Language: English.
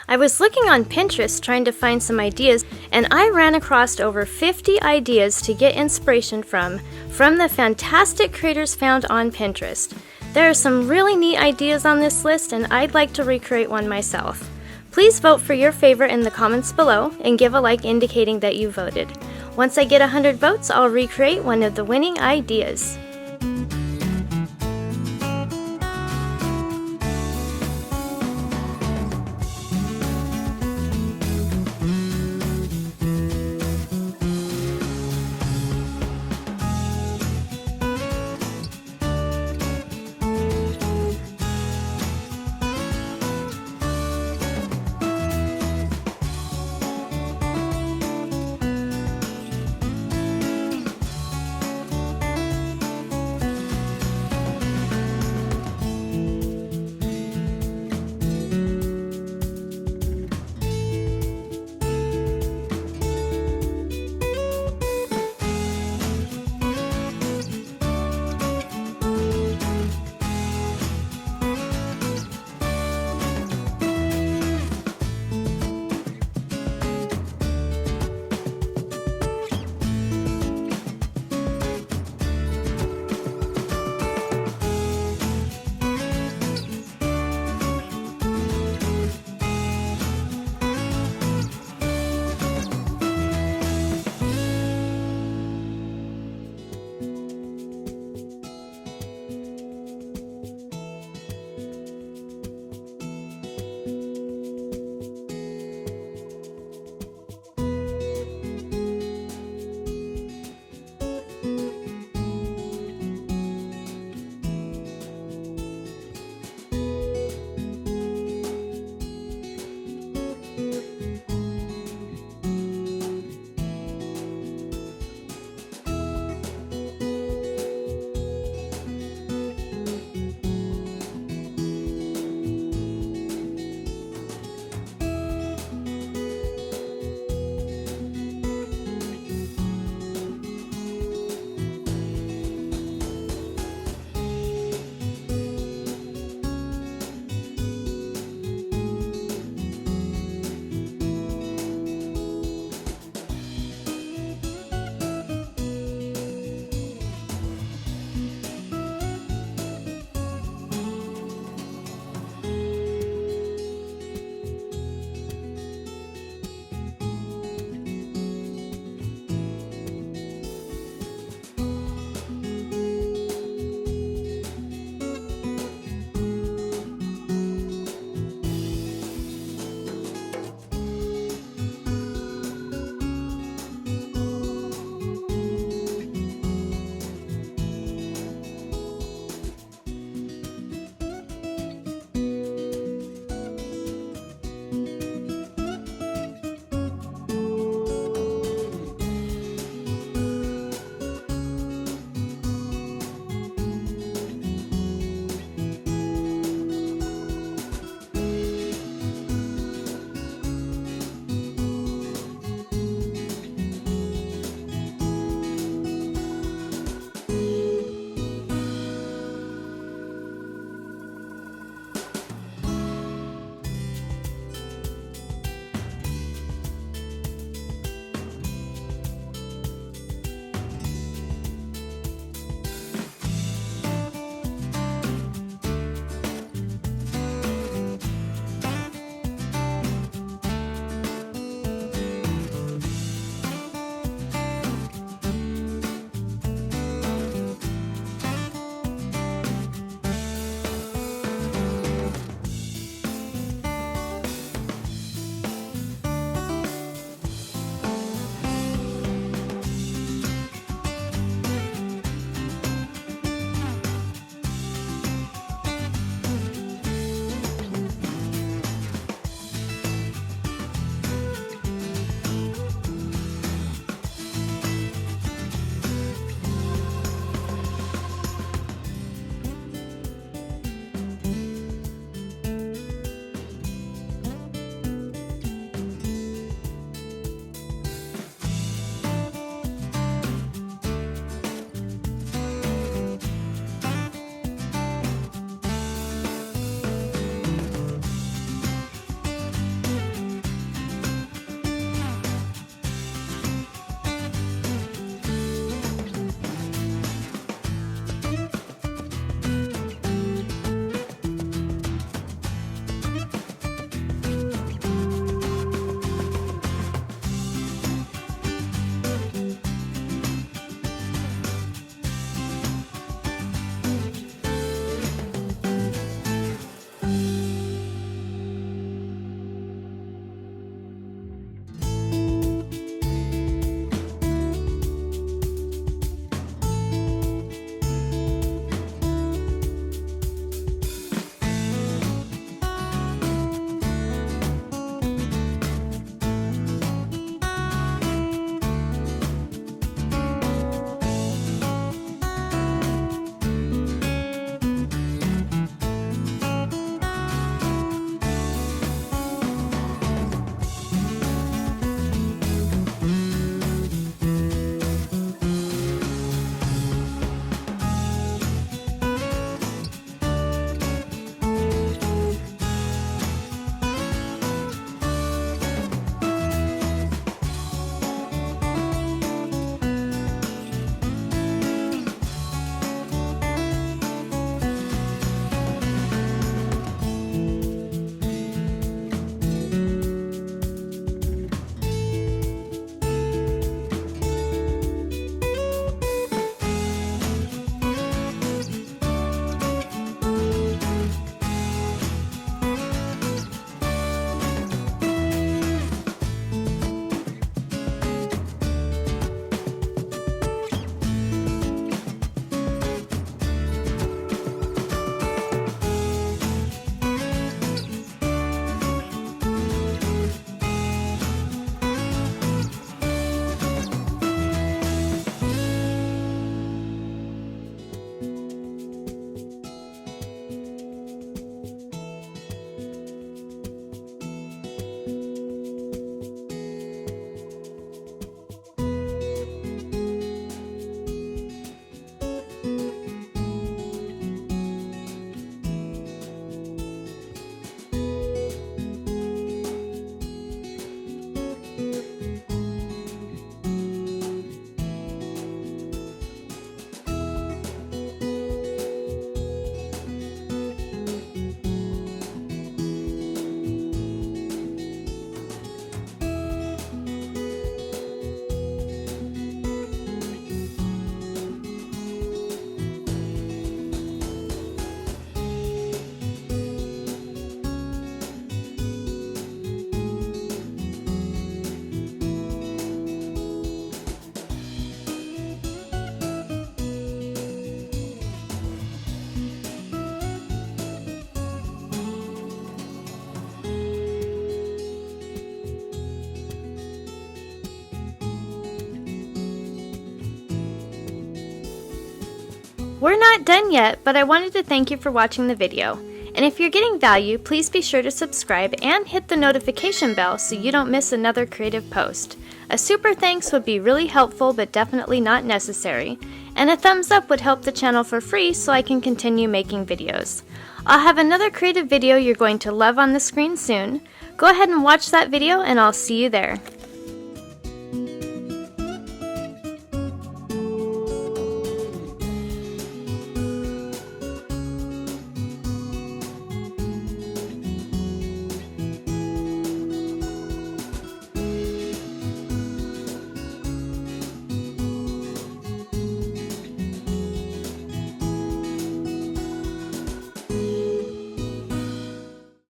I was looking on Pinterest trying to find some ideas, and I ran across over 50 ideas to get inspiration from the fantastic creators found on Pinterest. There are some really neat ideas on this list, and I'd like to recreate one myself. Please vote for your favorite in the comments below and give a like indicating that you voted. Once I get 100 votes, I'll recreate one of the winning ideas. We're not done yet, but I wanted to thank you for watching the video. And if you're getting value, please be sure to subscribe and hit the notification bell so you don't miss another creative post. A super thanks would be really helpful but definitely not necessary. And a thumbs up would help the channel for free so I can continue making videos. I'll have another creative video you're going to love on the screen soon. Go ahead and watch that video and I'll see you there.